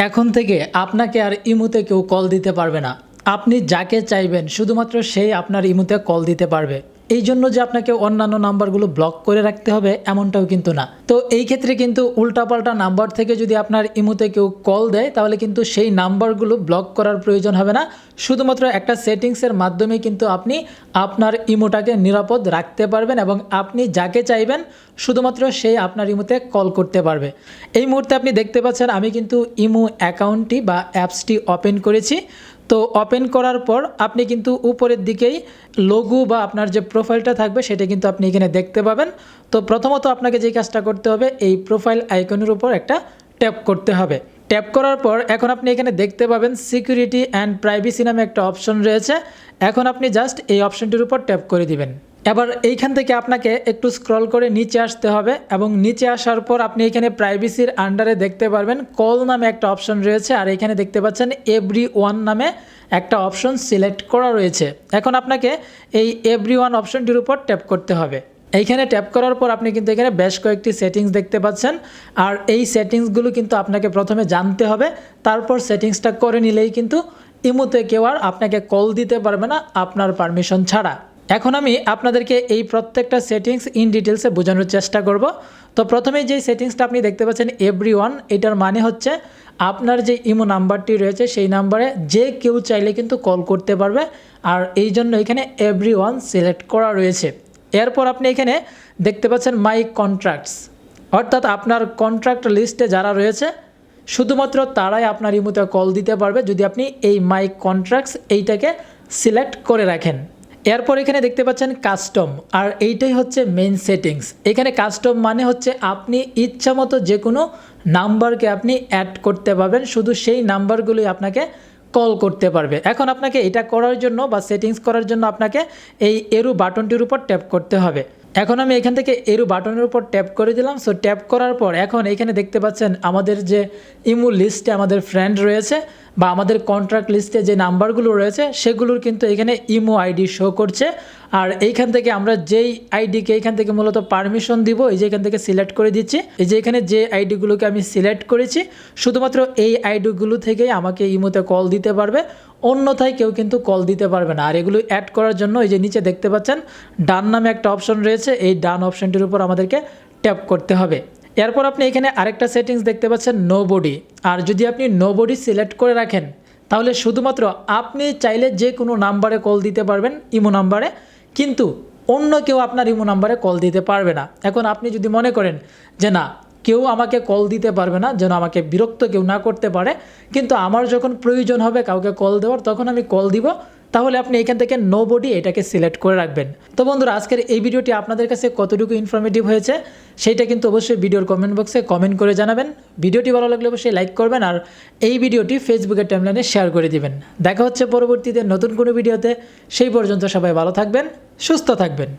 এখন থেকে আপনাকে আর ইমোতে কেউ কল দিতে পারবে না। আপনি যাকে চাইবেন শুধুমাত্র সেই আপনার ইমোতে কল দিতে পারবে। এই জন্য যে আপনাকে অন্যান্য নাম্বারগুলো ব্লক করে রাখতে হবে এমনটাও কিন্তু না। তো এই ক্ষেত্রে কিন্তু উল্টাপাল্টা নাম্বার থেকে যদি আপনার ইমোতে কেউ কল দেয় তাহলে কিন্তু সেই নাম্বারগুলো ব্লক করার প্রয়োজন হবে না। শুধুমাত্র একটা সেটিংসের মাধ্যমে কিন্তু আপনি আপনার ইমোটাকে নিরাপদ রাখতে পারবেন এবং আপনি যাকে চাইবেন শুধুমাত্র সেই আপনার ইমোতে কল করতে পারবে। এই মুহূর্তে আপনি দেখতে পাচ্ছেন আমি কিন্তু ইমো অ্যাকাউন্টটি বা অ্যাপসটি ওপেন করেছি। তো ওপেন করার পর আপনি কিন্তু উপরের দিকেই লোগো বা আপনার যে প্রোফাইলটা থাকবে সেটা কিন্তু আপনি এখানে দেখতে পাবেন। তো প্রথমত আপনাকে যে কাজটা করতে হবে এই প্রোফাইল আইকনের উপর একটা ট্যাপ করতে হবে। ট্যাপ করার পর এখন আপনি এখানে দেখতে পাবেন সিকিউরিটি অ্যান্ড প্রাইভেসি নামে একটা অপশন রয়েছে। এখন আপনি জাস্ট এই অপশনটির উপর ট্যাপ করে দিবেন। এবার এইখান থেকে আপনাকে একটু স্ক্রল করে নিচে আসতে হবে এবং নিচে আসার পর আপনি এখানে প্রাইভেসির আন্ডারে দেখতে পারবেন কল নামে একটা অপশন রয়েছে আর এখানে দেখতে পাচ্ছেন এভরিওয়ান নামে একটা অপশন সিলেক্ট করা রয়েছে। এখন আপনাকে এই এভরিওয়ান অপশনটির উপর ট্যাপ করতে হবে। এইখানে ট্যাপ করার পর আপনি কিন্তু এখানে বেশ কয়েকটি সেটিংস দেখতে পাচ্ছেন আর এই সেটিংসগুলো কিন্তু আপনাকে প্রথমে জানতে হবে, তারপর সেটিংসটা করে নিলেই কিন্তু ইমোতে কেউ আর আপনাকে কল দিতে পারবে না আপনার পারমিশন ছাড়া। এখন আমি আপনাদেরকে এই প্রত্যেকটা সেটিংস ইন ডিটেলসে বোঝানোর চেষ্টা করব। তো প্রথমেই যে সেটিংসটা আপনি দেখতে পাচ্ছেন এভরিওয়ান, এটার মানে হচ্ছে আপনার যে ইমো নাম্বারটি রয়েছে সেই নাম্বারে যে কেউ চাইলে কিন্তু কল করতে পারবে আর এই জন্য এখানে এভরিওয়ান সিলেক্ট করা রয়েছে। এরপর আপনি এখানে দেখতে পাচ্ছেন মাই কন্ট্রাক্টস, অর্থাৎ আপনার কন্ট্রাক্ট লিস্টে যারা রয়েছে শুধুমাত্র তারাই আপনার ইমোতে কল দিতে পারবে যদি আপনি এই মাই কন্ট্রাক্টস এইটাকে সিলেক্ট করে রাখেন। এরপর এখানে দেখতে পাচ্ছেন কাস্টম, আর এইটাই হচ্ছে মেইন সেটিংস। এখানে কাস্টম মানে হচ্ছে আপনি ইচ্ছা মতো যে কোনো নাম্বারকে আপনি অ্যাড করতে পারবেন, শুধু সেই নাম্বারগুলোই আপনাকে কল করতে পারবে। এখন আপনাকে এটা করার জন্য বা সেটিংস করার জন্য আপনাকে এই এরো বাটনটির উপর ট্যাপ করতে হবে। এখন আমি এখান থেকে এরো বাটনের উপর ট্যাপ করে দিলাম। সো ট্যাপ করার পর এখন এখানে দেখতে পাচ্ছেন আমাদের যে ইমো লিস্টে আমাদের ফ্রেন্ড রয়েছে বা আমাদের কন্ট্রাক্ট লিস্টে যে নাম্বারগুলো রয়েছে সেগুলোর কিন্তু এখানে ইমো আইডি শো করছে। আর এইখান থেকে আমরা যেই আইডিকে এখান থেকে মূলত পারমিশন দিব এই যে এখান থেকে সিলেক্ট করে দিচ্ছি। এই যে এখানে যে আইডিগুলোকে আমি সিলেক্ট করেছি শুধুমাত্র এই আইডিগুলো থেকেই আমাকে ইমোতে কল দিতে পারবে, অন্যথায় কেউ কিন্তু কল দিতে পারবে না। আর এগুলো অ্যাড করার জন্য এই যে নিচে দেখতে পাচ্ছেন ডান নামে একটা অপশন রয়েছে, এই ডান অপশনটির উপর আমাদেরকে ট্যাপ করতে হবে। এরপর আপনি এখানে আরেকটা সেটিংস দেখতে পাচ্ছেন নোবডি, আর যদি আপনি নোবডি সিলেক্ট করে রাখেন তাহলে শুধুমাত্র আপনি চাইলে যে কোনো নাম্বারে কল দিতে পারবেন ইমো নাম্বারে, কিন্তু অন্য কেউ আপনার ইমো নাম্বারে কল দিতে পারবে না। এখন আপনি যদি মনে করেন যে না কেউ আমাকে কল দিতে পারবে না, যেন আমাকে বিরক্ত কেউ না করতে পারে, কিন্তু আমার যখন প্রয়োজন হবে কাউকে কল দেওয়ার তখন আমি কল দিব, তাহলে আপনি এখান থেকে নোবডি এটাকে সিলেক্ট করে রাখবেন। তো বন্ধুরা আজকের এই ভিডিওটি আপনাদের কাছে কতটুকু ইনফরমেটিভ হয়েছে সেইটা কিন্তু অবশ্যই ভিডিওর কমেন্ট বক্সে কমেন্ট করে জানাবেন। ভিডিওটি ভালো লাগলে অবশ্যই লাইক করবেন আর এই ভিডিওটি ফেসবুকের টাইমলাইনে শেয়ার করে দিবেন। দেখা হচ্ছে পরবর্তীতে নতুন কোনো ভিডিওতে, সেই পর্যন্ত সবাই ভালো থাকবেন, সুস্থ থাকবেন।